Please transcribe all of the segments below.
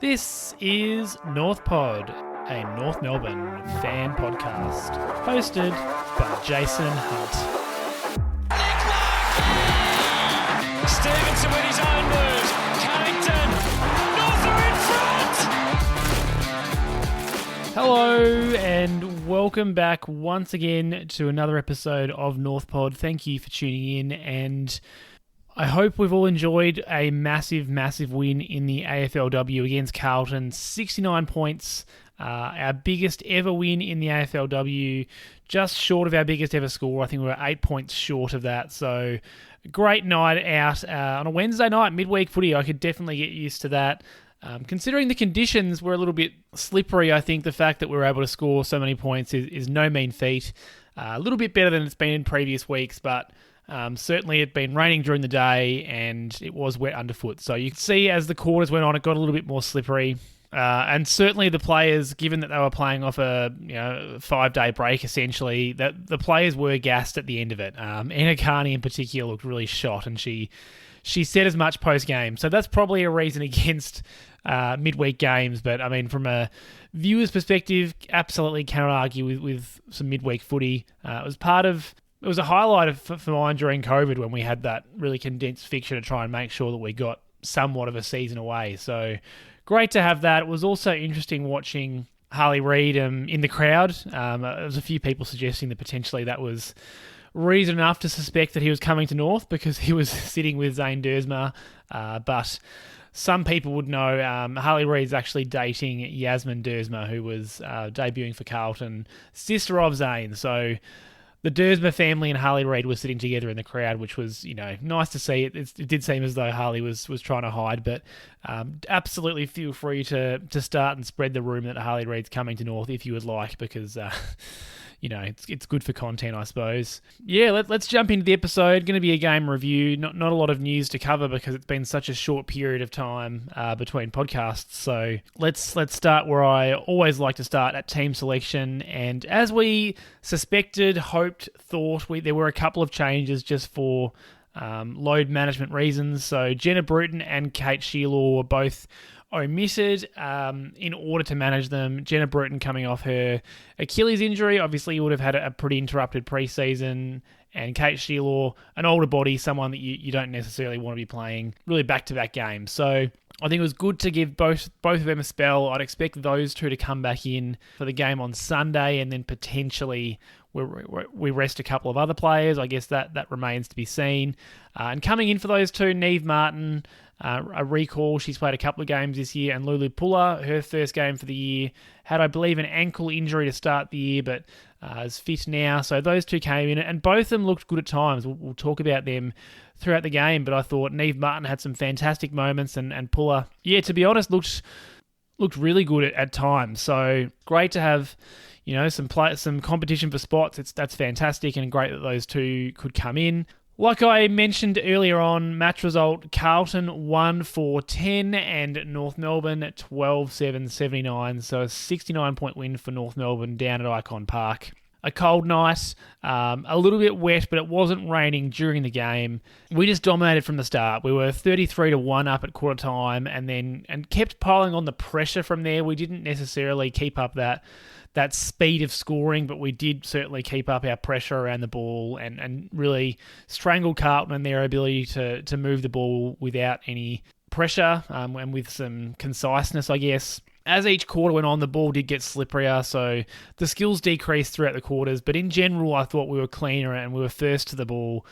This is North Pod, a North Melbourne fan podcast, hosted by Jason Hunt. Stevenson with his own move. Carrington. North are in front. Hello and welcome back once again to another episode of North Pod. Thank you for tuning in, and I hope we've all enjoyed a massive win in the AFLW against Carlton. 69 points, our biggest ever win in the AFLW, just short of our biggest ever score. I think we were 8 points short of that. So, great night out on a Wednesday night, midweek footy. I could definitely get used to that. Considering the conditions were a little bit slippery, I think the fact that we were able to score so many points is no mean feat. A little bit better than it's been in previous weeks, but certainly it had been raining during the day and it was wet underfoot. So you could see as the quarters went on, it got a little bit more slippery. And certainly the players, given that they were playing off a 5-day break essentially, that the players were gassed at the end of it. Anna Carney in particular looked really shot, and she said as much post-game. So that's probably a reason against midweek games. But I mean, from a viewer's perspective, absolutely cannot argue with some midweek footy. It was a highlight for mine during COVID when we had that really condensed fixture to try and make sure that we got somewhat of a season away. So great to have that. It was also interesting watching Harley Reid in the crowd. There was a few people suggesting that potentially that was reason enough to suspect that he was coming to North because he was sitting with Zane Dersma. But some people would know Harley Reid's actually dating Yasmin Dersma, who was debuting for Carlton, sister of Zane. So the Dersma family and Harley Reid were sitting together in the crowd, which was, nice to see. It did seem as though Harley was trying to hide, but absolutely feel free to start and spread the rumour that Harley Reid's coming to North if you would like, because it's good for content, I suppose. Yeah, let's jump into the episode. Going to be a game review. Not a lot of news to cover because it's been such a short period of time between podcasts. So let's start where I always like to start, at team selection. And as we suspected, hoped, thought, there were a couple of changes just for load management reasons. So Jenna Bruton and Kate Shelar were both omitted in order to manage them. Jenna Bruton coming off her Achilles injury, obviously would have had a pretty interrupted preseason, and Kate Shelar, an older body, someone that you don't necessarily want to be playing really back-to-back games. So I think it was good to give both of them a spell. I'd expect those two to come back in for the game on Sunday, and then potentially we rest a couple of other players. I guess that remains to be seen. And coming in for those two, Neve Martin, a recall. She's played a couple of games this year, and Lulu Puller, her first game for the year, had, I believe, an ankle injury to start the year, but is fit now. So those two came in, and both of them looked good at times. We'll talk about them throughout the game, but I thought Neve Martin had some fantastic moments, and Puller, to be honest, looked really good at times. So great to have some competition for spots. That's fantastic, and great that those two could come in. Like I mentioned earlier on, match result, Carlton 1-4-10 and North Melbourne 12-7-79. So a 69-point win for North Melbourne down at IKON Park. A cold night, a little bit wet, but it wasn't raining during the game. We just dominated from the start. We were 33-1 up at quarter time, and kept piling on the pressure from there. We didn't necessarily keep up that speed of scoring, but we did certainly keep up our pressure around the ball and really strangle Carlton and their ability to move the ball without any pressure and with some conciseness, I guess. As each quarter went on, the ball did get slipperier, so the skills decreased throughout the quarters. But in general, I thought we were cleaner and we were first to the ball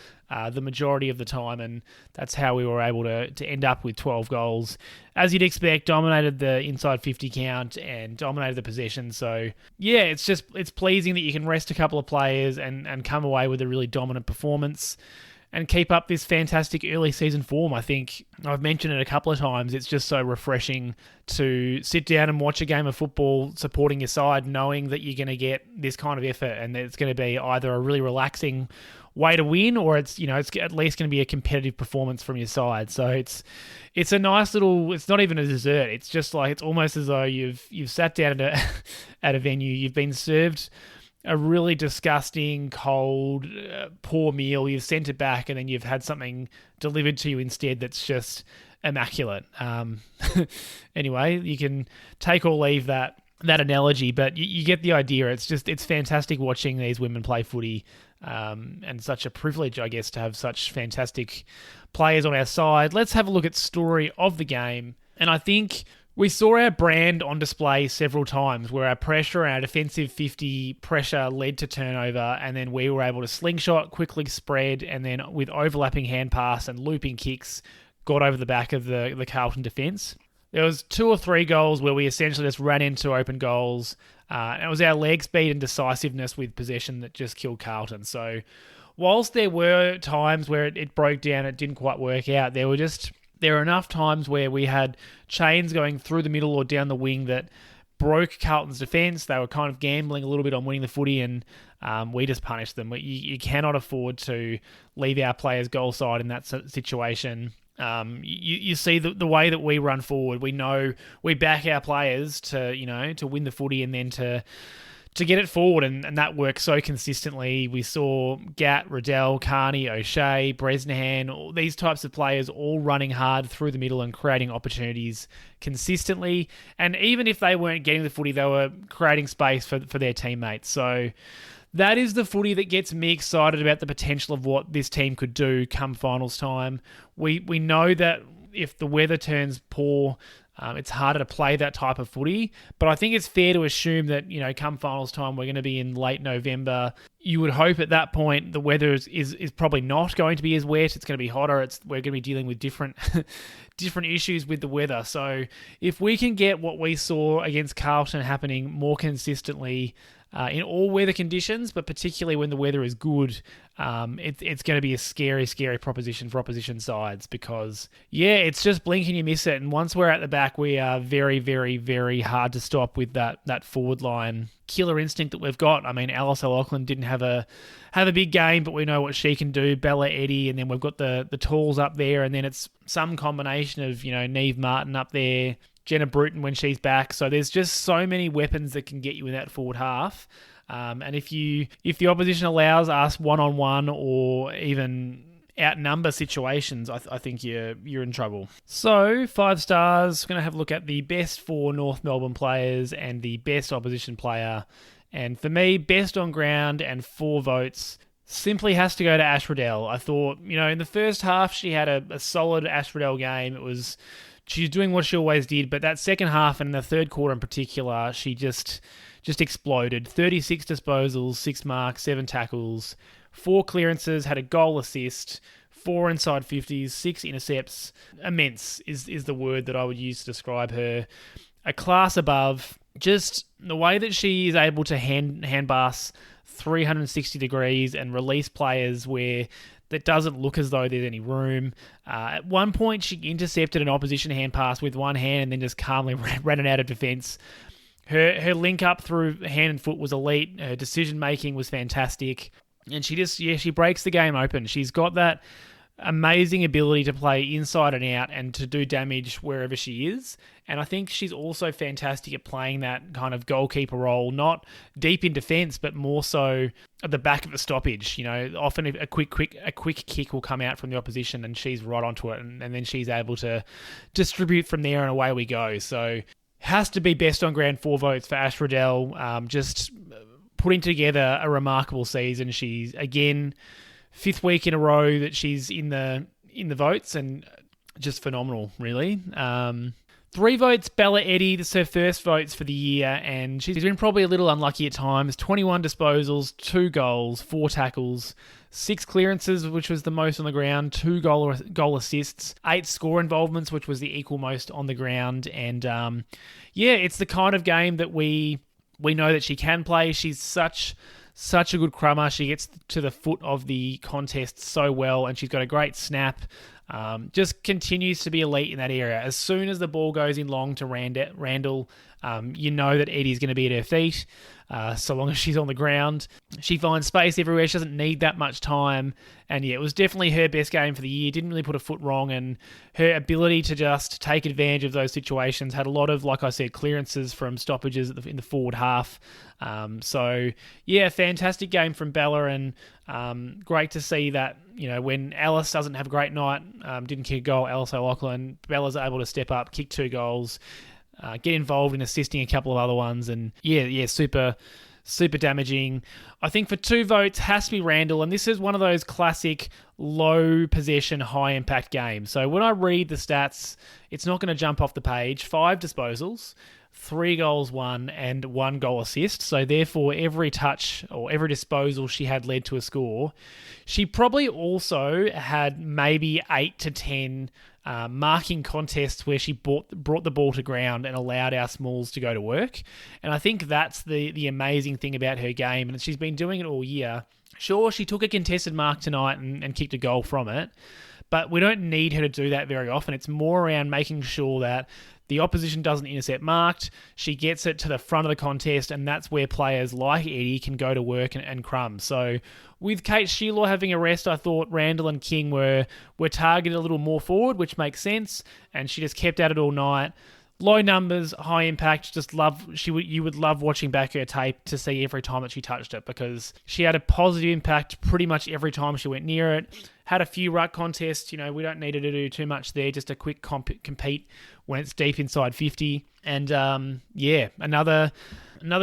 the majority of the time, and that's how we were able to end up with 12 goals. As you'd expect, dominated the inside 50 count and dominated the possession. So, yeah, it's pleasing that you can rest a couple of players and come away with a really dominant performance and keep up this fantastic early season form. I think I've mentioned it a couple of times. It's just so refreshing to sit down and watch a game of football supporting your side, knowing that you're going to get this kind of effort and that it's going to be either a really relaxing way to win, or it's at least going to be a competitive performance from your side. So it's a nice little. It's not even a dessert. It's just like, it's almost as though you've sat down at a venue. You've been served a really disgusting, cold, poor meal. You've sent it back, and then you've had something delivered to you instead that's just immaculate. Anyway, you can take or leave that analogy, but you get the idea. It's fantastic watching these women play footy, and such a privilege, I guess, to have such fantastic players on our side. Let's have a look at story of the game, and I think we saw our brand on display several times where our pressure and our defensive 50 pressure led to turnover, and then we were able to slingshot, quickly spread, and then with overlapping hand pass and looping kicks, got over the back of the Carlton defence. There was 2 or 3 goals where we essentially just ran into open goals. And it was our leg speed and decisiveness with possession that just killed Carlton. So whilst there were times where it broke down, it didn't quite work out, there were enough times where we had chains going through the middle or down the wing that broke Carlton's defence. They were kind of gambling a little bit on winning the footy, and we just punished them. You cannot afford to leave our players goal side in that situation. You see the way that we run forward. We know we back our players to win the footy and then to get it forward, and that works so consistently. We saw Gatt, Riddell, Carney, O'Shea, Bresnahan, all these types of players all running hard through the middle and creating opportunities consistently. And even if they weren't getting the footy, they were creating space for their teammates. So that is the footy that gets me excited about the potential of what this team could do come finals time. We know that if the weather turns poor, it's harder to play that type of footy. But I think it's fair to assume that, come finals time, we're going to be in late November. You would hope at that point the weather is probably not going to be as wet. It's going to be hotter. We're going to be dealing with different issues with the weather. So if we can get what we saw against Carlton happening more consistently in all weather conditions, but particularly when the weather is good, it's going to be a scary, scary proposition for opposition sides because, it's just blink and you miss it. And once we're at the back, we are very, very, very hard to stop with that forward line killer instinct that we've got. I mean, Alice O'Loughlin didn't have a big game, but we know what she can do. Bella, Eddey, and then we've got the tools up there, and then it's some combination of, Neve Martin up there, Jenna Bruton when she's back. So there's just so many weapons that can get you in that forward half. And if the opposition allows us one-on-one or even outnumber situations, I think you're in trouble. So 5 stars, we're going to have a look at the best 4 North Melbourne players and the best opposition player. And for me, best on ground and 4 votes simply has to go to Ash Riddell. I thought, in the first half, she had a solid Ash Riddell game. She's doing what she always did, but that second half and the third quarter in particular, she just exploded. 36 disposals, 6 marks, 7 tackles, 4 clearances, had a goal assist, 4 inside 50s, 6 intercepts. Immense is the word that I would use to describe her. A class above. Just the way that she is able to hand pass 360 degrees and release players where that doesn't look as though there's any room. At one point, she intercepted an opposition hand pass with one hand and then just calmly ran it out of defence. Her link up through hand and foot was elite. Her decision making was fantastic. And she breaks the game open. She's got that amazing ability to play inside and out and to do damage wherever she is. And I think she's also fantastic at playing that kind of goalkeeper role, not deep in defence, but more so at the back of the stoppage. Often a quick kick will come out from the opposition and she's right onto it, and then she's able to distribute from there and away we go. So has to be best on ground 4 votes for Ash Riddell. Just putting together a remarkable season. She's, again, 5th week in a row that she's in the votes, and just phenomenal, really. 3 votes, Bella Eddey. This is her first votes for the year, and she's been probably a little unlucky at times. 21 disposals, 2 goals, 4 tackles, 6 clearances, which was the most on the ground, 2 goal assists, 8 score involvements, which was the equal most on the ground. And it's the kind of game that we know that she can play. She's such a good crummer. She gets to the foot of the contest so well, and she's got a great snap. Just continues to be elite in that area. As soon as the ball goes in long to Randall, you know that Eddie's going to be at her feet. so long as she's on the ground. She finds space everywhere. She doesn't need that much time. And yeah, it was definitely her best game for the year. Didn't really put a foot wrong, and her ability to just take advantage of those situations. Had a lot of, like I said, clearances from stoppages in the forward half. So yeah, fantastic game from Bella, and great to see that, when Alice doesn't have a great night, didn't kick a goal, Alice O'Loughlin, Bella's able to step up, kick 2 goals, get involved in assisting a couple of other ones, and yeah, super damaging. I think for 2 votes has to be Randall, and this is one of those classic low possession, high impact games. So when I read the stats, it's not going to jump off the page. 5 disposals, 3 goals won, and 1 goal assist. So therefore, every touch or every disposal she had led to a score. She probably also had maybe 8 to 10 marking contests where she brought the ball to ground and allowed our smalls to go to work. And I think that's the amazing thing about her game, and she's been doing it all year. Sure, she took a contested mark tonight and kicked a goal from it, but we don't need her to do that very often. It's more around making sure that the opposition doesn't intercept marked, she gets it to the front of the contest, and that's where players like Eddey can go to work and crumb. So with Kate Shelar having a rest, I thought Randall and King were targeted a little more forward, which makes sense, and she just kept at it all night. Low numbers, high impact. You would love watching back her tape to see every time that she touched it, because she had a positive impact pretty much every time she went near it. Had a few ruck contests. We don't need her to do too much there. Just a quick compete when it's deep inside 50. And another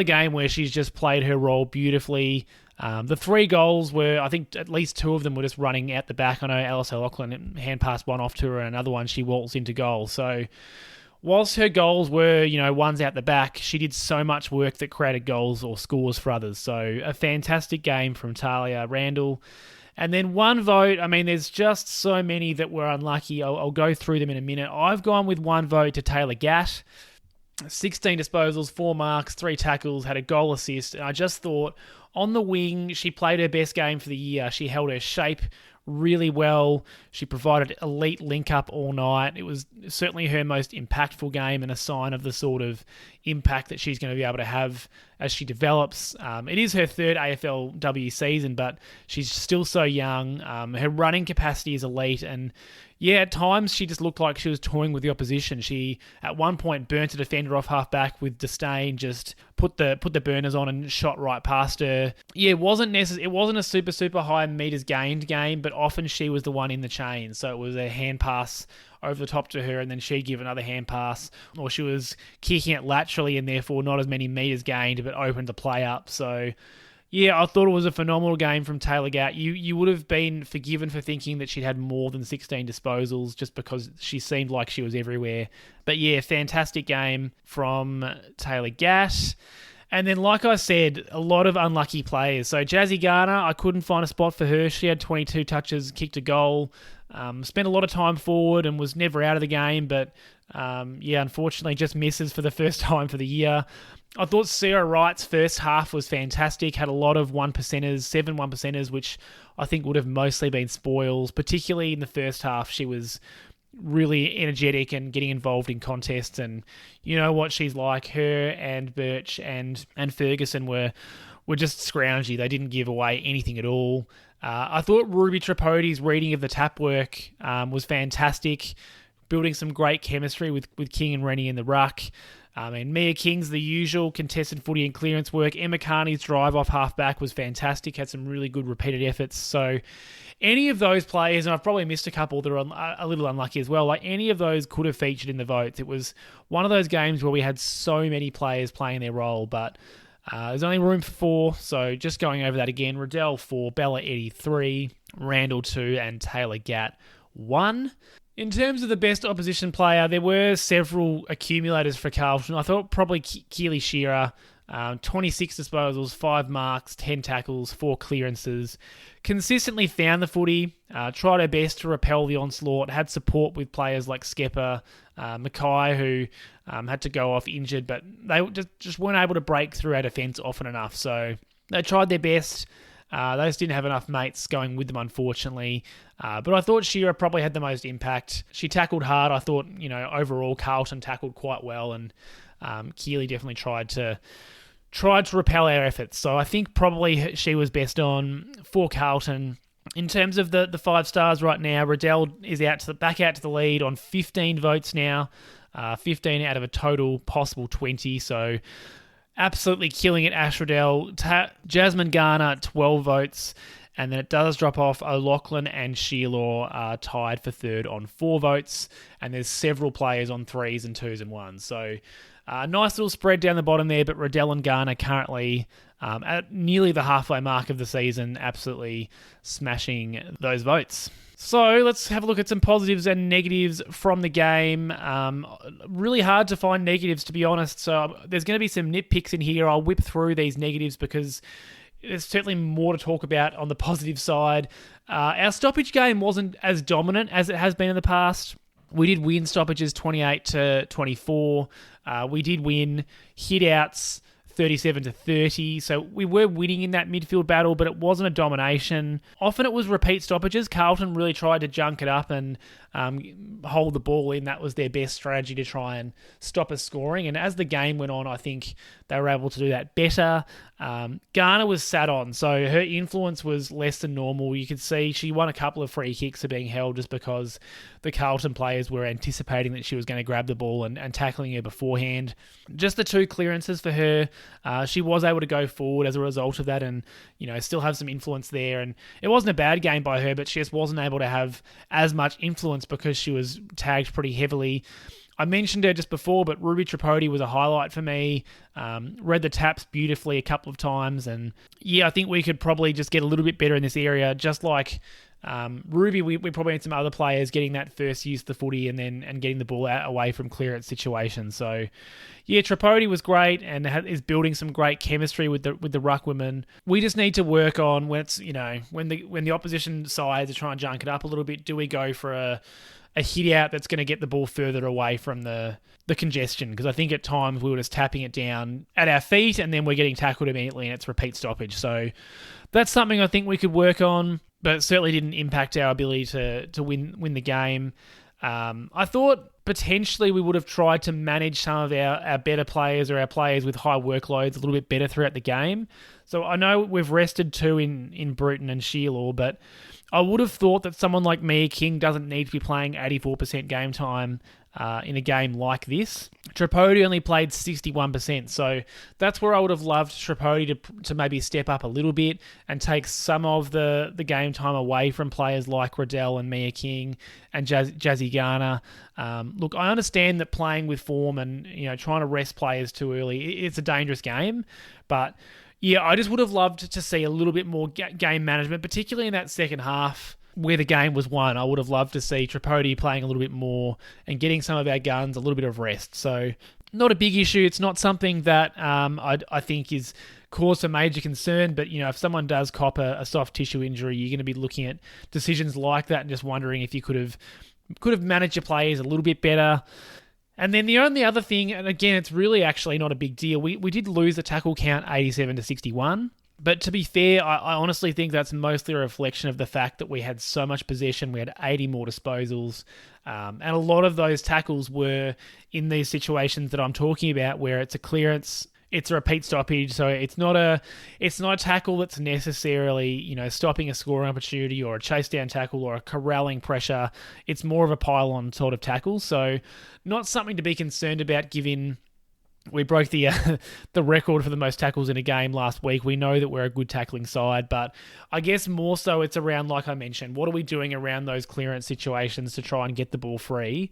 game where she's just played her role beautifully. The 3 goals were, I think at least 2 of them were just running out the back. I know Alice O'Loughlin hand passed one off to her, and another one she waltzed into goal. So whilst her goals were, ones out the back, she did so much work that created goals or scores for others. So a fantastic game from Talia Randall. And then 1 vote, there's just so many that were unlucky. I'll go through them in a minute. I've gone with 1 vote to Taylor Gatt. 16 disposals, 4 marks, 3 tackles, had a goal assist. And I just thought, on the wing, she played her best game for the year. She held her shape really well. She provided elite link-up all night. It was certainly her most impactful game, and a sign of the sort of impact that she's going to be able to have as she develops. It is her 3rd AFLW season, but she's still so young. Her running capacity is elite, and yeah, at times she just looked like she was toying with the opposition. She, at one point, burnt a defender off half-back with disdain, just put the burners on and shot right past her. Yeah, it wasn't a super high meters gained game, but often she was the one in the chain. So it was a hand pass over the top to her, and then she'd give another hand pass, or she was kicking it laterally and therefore not as many meters gained, but opened the play up. So yeah, I thought it was a phenomenal game from Taylor Gatt. You would have been forgiven for thinking that she'd had more than 16 disposals just because she seemed like she was everywhere. But yeah, fantastic game from Taylor Gatt. And then, like I said, a lot of unlucky players. So Jazzy Garner, I couldn't find a spot for her. She had 22 touches, kicked a goal, spent a lot of time forward and was never out of the game. But unfortunately just misses for the first time for the year. I thought Sarah Wright's first half was fantastic, had a lot of 1%ers, 7 1%ers, which I think would have mostly been spoils, particularly in the first half. She was really energetic and getting involved in contests, and you know what she's like. Her and Birch and Ferguson were just scroungy. They didn't give away anything at all. I thought Ruby Tripodi's reading of the tap work was fantastic, building some great chemistry with King and Rennie in the ruck. And Mia King's the usual contested footy and clearance work. Emma Carney's drive off half-back was fantastic, had some really good repeated efforts. So any of those players, and I've probably missed a couple that are a little unlucky as well, like any of those could have featured in the votes. It was one of those games where we had so many players playing their role, but there's only room for 4, so just going over that again. Riddell 4, Bella Eddey 3, Randall 2, and Taylor Gatt 1. In terms of the best opposition player, there were several accumulators for Carlton. I thought probably Keely Sherar, 26 disposals, 5 marks, 10 tackles, 4 clearances. Consistently found the footy, tried her best to repel the onslaught, had support with players like Skepper, Mackay, who had to go off injured, but they just weren't able to break through our defence often enough. So they tried their best. They just didn't have enough mates going with them, unfortunately. But I thought Sherar probably had the most impact. She tackled hard. I thought, overall Carlton tackled quite well, and Keely definitely tried to tried to repel our efforts. So I think probably she was best on for Carlton. In terms of the 5 stars right now, Riddell is back out to the lead on 15 votes now, 15 out of a total possible 20. So absolutely killing it, Ash Riddell. Jasmine Garner, 12 votes. And then it does drop off. O'Loughlin and Sherar are tied for third on 4 votes. And there's several players on 3s and 2s and 1s. So nice little spread down the bottom there. But Riddell and Garner currently at nearly the halfway mark of the season, absolutely smashing those votes. So let's have a look at some positives and negatives from the game. Really hard to find negatives, to be honest. So there's going to be some nitpicks in here. I'll whip through these negatives because there's certainly more to talk about on the positive side. Our stoppage game wasn't as dominant as it has been in the past. We did win stoppages 28-24. We did win hit-outs 37-30. So we were winning in that midfield battle, but it wasn't a domination. Often it was repeat stoppages. Carlton really tried to junk it up and hold the ball in. That was their best strategy to try and stop us scoring. And as the game went on, I think they were able to do that better. Garner was sat on, so her influence was less than normal. You could see she won a couple of free kicks are being held just because the Carlton players were anticipating that she was going to grab the ball and tackling her beforehand. Just the 2 clearances for her. She was able to go forward as a result of that and, still have some influence there. And it wasn't a bad game by her, but she just wasn't able to have as much influence because she was tagged pretty heavily. I mentioned her just before, but Ruby Tripodi was a highlight for me. Read the taps beautifully a couple of times. And yeah, I think we could probably just get a little bit better in this area. Just like Ruby, we probably need some other players getting that first use of the footy and getting the ball out away from clearance situations. So yeah, Tripodi was great and is building some great chemistry with the ruck women. We just need to work on when it's when the opposition sides are trying to junk it up a little bit. Do we go for a hit out that's going to get the ball further away from the congestion? Because I think at times we were just tapping it down at our feet and then we're getting tackled immediately and it's repeat stoppage. So that's something I think we could work on, but it certainly didn't impact our ability to win the game. I thought potentially we would have tried to manage some of our better players or our players with high workloads a little bit better throughout the game. So I know we've rested 2 in Bruton and Shelar, but I would have thought that someone like Mia King doesn't need to be playing 84% game time in a game like this. Tripodi only played 61%, so that's where I would have loved Tripodi to maybe step up a little bit and take some of the game time away from players like Riddell and Mia King and Jazzy Garner. Look, I understand that playing with form and trying to rest players too early, it's a dangerous game, but yeah, I just would have loved to see a little bit more game management, particularly in that second half where the game was won. I would have loved to see Tripodi playing a little bit more and getting some of our guns a little bit of rest. So not a big issue. It's not something that I think is cause for major concern, but if someone does cop a soft tissue injury, you're going to be looking at decisions like that and just wondering if you could have managed your players a little bit better. And then the only other thing, and again, it's really actually not a big deal, we did lose the tackle count 87-61. But to be fair, I honestly think that's mostly a reflection of the fact that we had so much possession. We had 80 more disposals. And a lot of those tackles were in these situations that I'm talking about where it's a clearance, it's a repeat stoppage. So it's not a tackle that's necessarily, stopping a scoring opportunity or a chase down tackle or a corralling pressure. It's more of a pile-on sort of tackle. So not something to be concerned about given we broke the record for the most tackles in a game last week. We know that we're a good tackling side, but I guess more so it's around, like I mentioned, what are we doing around those clearance situations to try and get the ball free?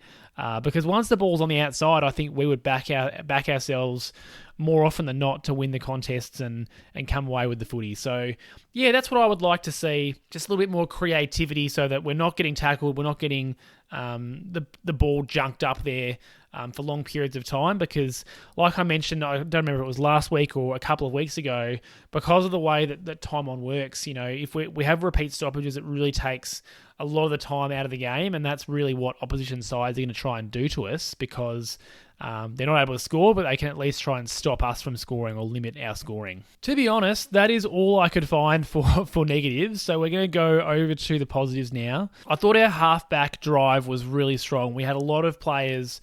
Because once the ball's on the outside, I think we would back ourselves more often than not to win the contests and come away with the footy. So yeah, that's what I would like to see. Just a little bit more creativity so that we're not getting tackled, we're not getting the ball junked up there for long periods of time, because like I mentioned, I don't remember if it was last week or a couple of weeks ago, because of the way that time on works, if we have repeat stoppages, it really takes a lot of the time out of the game, and that's really what opposition sides are going to try and do to us, because They're not able to score, but they can at least try and stop us from scoring or limit our scoring. To be honest, that is all I could find for negatives, so we're going to go over to the positives now. I thought our halfback drive was really strong. We had a lot of players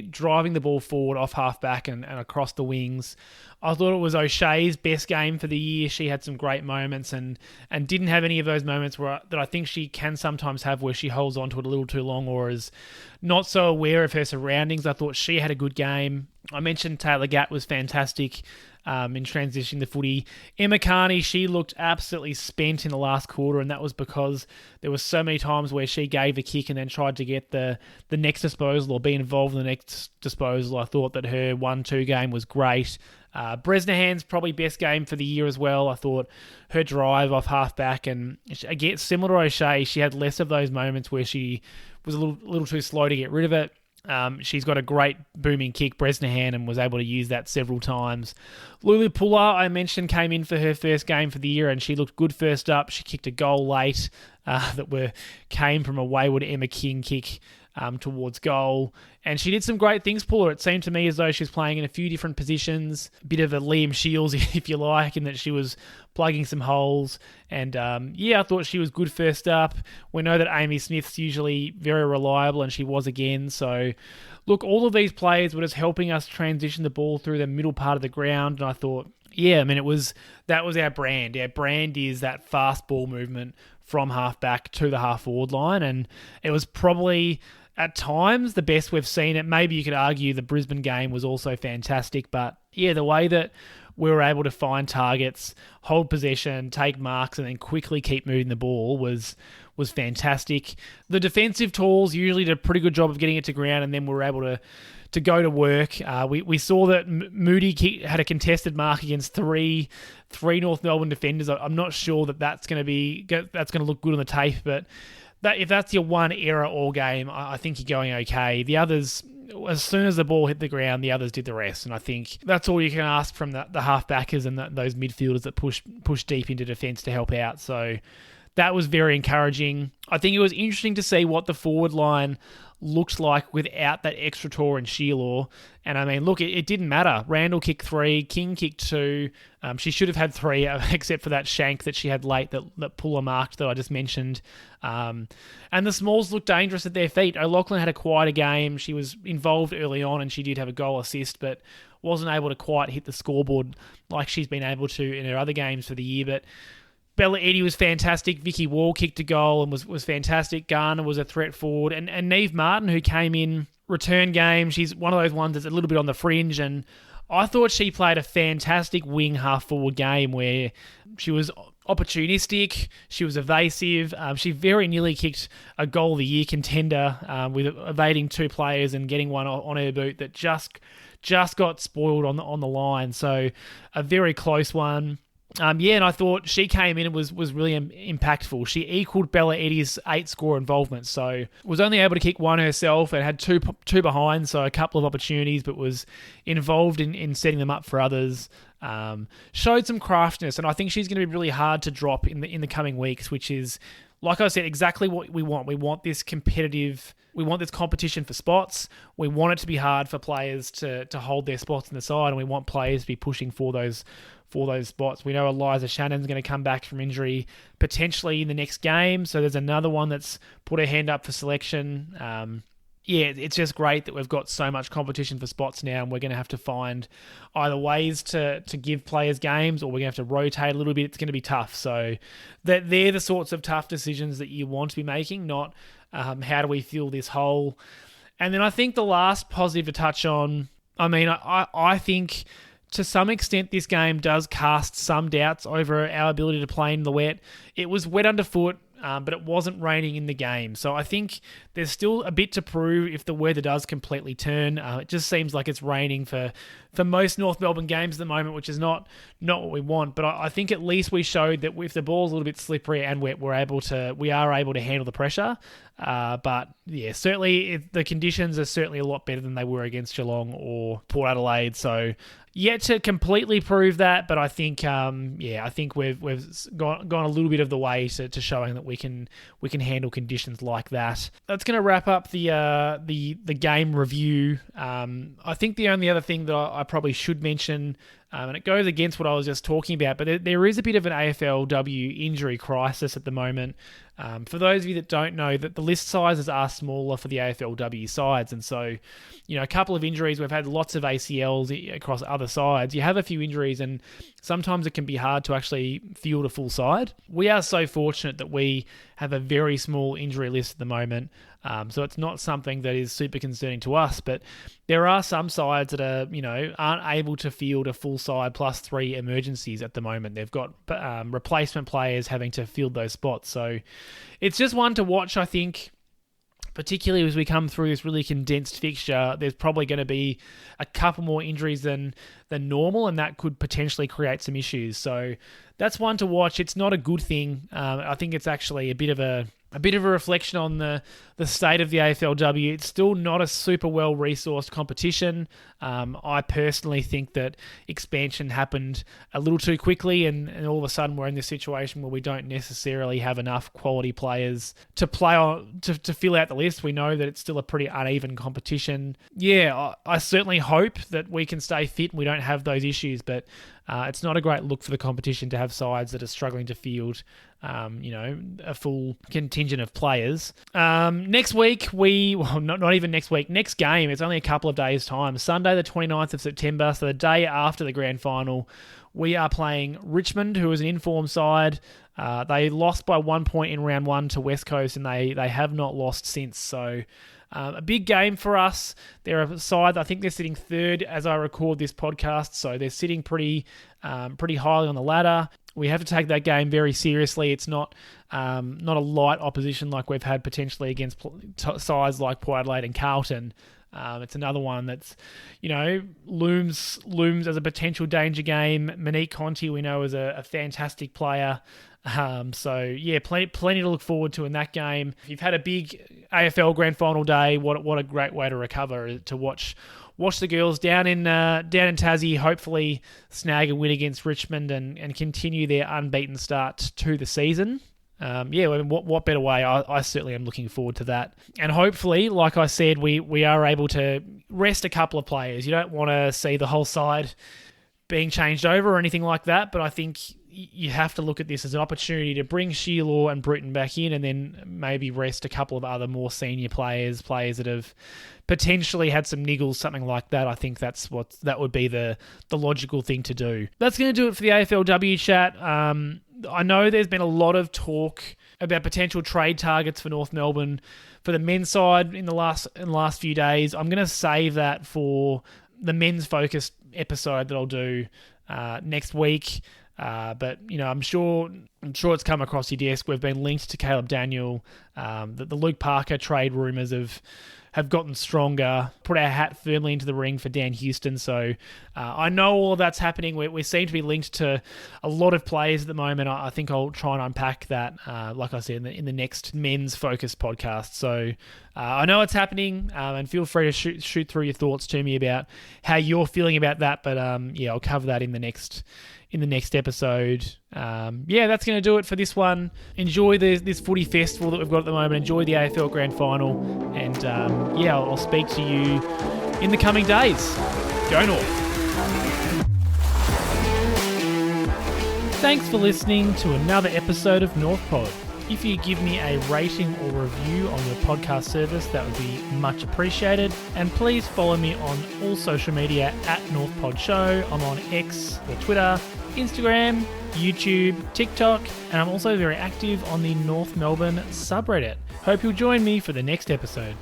driving the ball forward off halfback and across the wings. I thought it was O'Shea's best game for the year. She had some great moments and didn't have any of those moments that I think she can sometimes have where she holds on to it a little too long or is not so aware of her surroundings. I thought she had a good game. I mentioned Taylor Gatt was fantastic in transitioning the footy. Emma Carney, she looked absolutely spent in the last quarter, and that was because there were so many times where she gave a kick and then tried to get the next disposal or be involved in the next disposal. I thought that her 1-2 game was great. Bresnahan's probably best game for the year as well. I thought her drive off halfback, and again, similar to O'Shea, she had less of those moments where she was a little too slow to get rid of it. She's got a great booming kick, Bresnahan, and was able to use that several times. Lulu Puller, I mentioned, came in for her first game for the year, and she looked good first up. She kicked a goal late came from a wayward Emma King kick towards goal. And she did some great things, Puller. It seemed to me as though she was playing in a few different positions, a bit of a Liam Shields, if you like, in that she was plugging some holes. And I thought she was good first up. We know that Amy Smith's usually very reliable, and she was again. So, look, all of these players were just helping us transition the ball through the middle part of the ground. And I thought, that was our brand. Our brand is that fast ball movement from half-back to the half-forward line. And it was probably, at times, the best we've seen it. Maybe you could argue the Brisbane game was also fantastic. But, the way that we were able to find targets, hold possession, take marks, and then quickly keep moving the ball was fantastic. The defensive tools usually did a pretty good job of getting it to ground, and then we were able to go to work. We saw that Moody had a contested mark against three North Melbourne defenders. I'm not sure that's going to look good on the tape, but if that's your one error all game, I think you're going okay. The others, as soon as the ball hit the ground, the others did the rest, and I think that's all you can ask from the half-backers and those midfielders that push deep into defence to help out. So that was very encouraging. I think it was interesting to see what the forward line looked like without that extra tour in Shelar. And I mean, look, it didn't matter. Randall kicked 3, King kicked 2. She should have had 3, except for that shank that she had late that Puller marked that I just mentioned. And the Smalls looked dangerous at their feet. O'Loughlin had a quieter game. She was involved early on, and she did have a goal assist, but wasn't able to quite hit the scoreboard like she's been able to in her other games for the year. But Bella Eddey was fantastic. Vicky Wall kicked a goal and was fantastic. Garner was a threat forward. And Neve Martin, who came in return game, she's one of those ones that's a little bit on the fringe. And I thought she played a fantastic wing half-forward game where she was opportunistic, she was evasive. She very nearly kicked a goal of the year contender with evading 2 players and getting one on her boot that just got spoiled on the line. So a very close one. And I thought she came in and was really impactful. She equaled Bella Eddey's 8-score involvement, so was only able to kick 1 herself and had two behind, so a couple of opportunities, but was involved in setting them up for others. Showed some craftiness, and I think she's going to be really hard to drop in the coming weeks, which is, like I said, exactly what we want. We want this competition for spots. We want it to be hard for players to hold their spots in the side, and we want players to be pushing for those spots. We know Eliza Shannon's going to come back from injury potentially in the next game, so there's another one that's put her hand up for selection. It's just great that we've got so much competition for spots now, and we're going to have to find either ways to give players games, or we're going to have to rotate a little bit. It's going to be tough. So they're the sorts of tough decisions that you want to be making, not how do we fill this hole. And then I think the last positive to touch on, I think to some extent this game does cast some doubts over our ability to play in the wet. It was wet underfoot, but it wasn't raining in the game. So I think there's still a bit to prove if the weather does completely turn. It just seems like it's raining for most North Melbourne games at the moment, which is not what we want. But I think at least we showed that if the ball's a little bit slippery and wet, we are able to handle the pressure. But yeah, certainly the conditions are certainly a lot better than they were against Geelong or Port Adelaide. So yet to completely prove that, but I think I think we've gone a little bit of the way to showing that we can handle conditions like that. That's going to wrap up the game review. I think the only other thing that I probably should mention, and it goes against what I was just talking about, but there is a bit of an AFLW injury crisis at the moment. For those of you that don't know, that the list sizes are smaller for the AFLW sides, and so, a couple of injuries. We've had lots of ACLs across other sides. You have a few injuries, and sometimes it can be hard to actually field a full side. We are so fortunate that we have a very small injury list at the moment, so it's not something that is super concerning to us, but there are some sides that are, aren't able to field a full side plus 3 emergencies at the moment. They've got replacement players having to field those spots, so it's just one to watch, I think. Particularly as we come through this really condensed fixture, there's probably going to be a couple more injuries than normal, and that could potentially create some issues. So that's one to watch. It's not a good thing. I think it's actually a bit of a reflection on the state of the AFLW. It's still not a super well-resourced competition. I personally think that expansion happened a little too quickly, and all of a sudden we're in this situation where we don't necessarily have enough quality players to play on to fill out the list. We know that it's still a pretty uneven competition. Yeah, I certainly hope that we can stay fit and we don't have those issues, but it's not a great look for the competition to have sides that are struggling to field a full contingent of players. Next week, not even next week, next game, it's only a couple of days' time. Sunday, the 29th of September, so the day after the grand final, we are playing Richmond, who is an informed side. They lost by 1 point in round 1 to West Coast, and they have not lost since. So a big game for us. They're a side, I think they're sitting third as I record this podcast, so they're sitting pretty highly on the ladder. We have to take that game very seriously. It's not a light opposition like we've had potentially against sides like Port Adelaide and Carlton. It's another one that's, looms as a potential danger game. Monique Conti, we know, is a fantastic player. Plenty to look forward to in that game. If you've had a big AFL grand final day, what a great way to recover, to watch the girls down in Tassie, hopefully snag a win against Richmond and continue their unbeaten start to the season. What better way? I certainly am looking forward to that. And hopefully, like I said, we are able to rest a couple of players. You don't want to see the whole side being changed over or anything like that, but I think you have to look at this as an opportunity to bring Shelar and Bruton back in, and then maybe rest a couple of other more senior players that have potentially had some niggles, something like that. I think that would be the logical thing to do. That's going to do it for the AFLW chat. I know there's been a lot of talk about potential trade targets for North Melbourne for the men's side in the last few days. I'm going to save that for the men's focused episode that I'll do next week. But I'm sure it's come across your desk. We've been linked to Caleb Daniel. The Luke Parker trade rumours have gotten stronger. Put our hat firmly into the ring for Dan Houston. So I know all of that's happening. We seem to be linked to a lot of players at the moment. I think I'll try and unpack that, like I said, in the next men's focused podcast. So I know it's happening, and feel free to shoot through your thoughts to me about how you're feeling about that. But I'll cover that in the next episode. That's going to do it for this one. Enjoy this footy festival that we've got at the moment. Enjoy the AFL Grand Final. And I'll speak to you in the coming days. Go North. Thanks for listening to another episode of North Pod. If you give me a rating or review on your podcast service, that would be much appreciated. And please follow me on all social media at North Pod Show. I'm on X or Twitter, Instagram, YouTube, TikTok, and I'm also very active on the North Melbourne subreddit. Hope you'll join me for the next episode.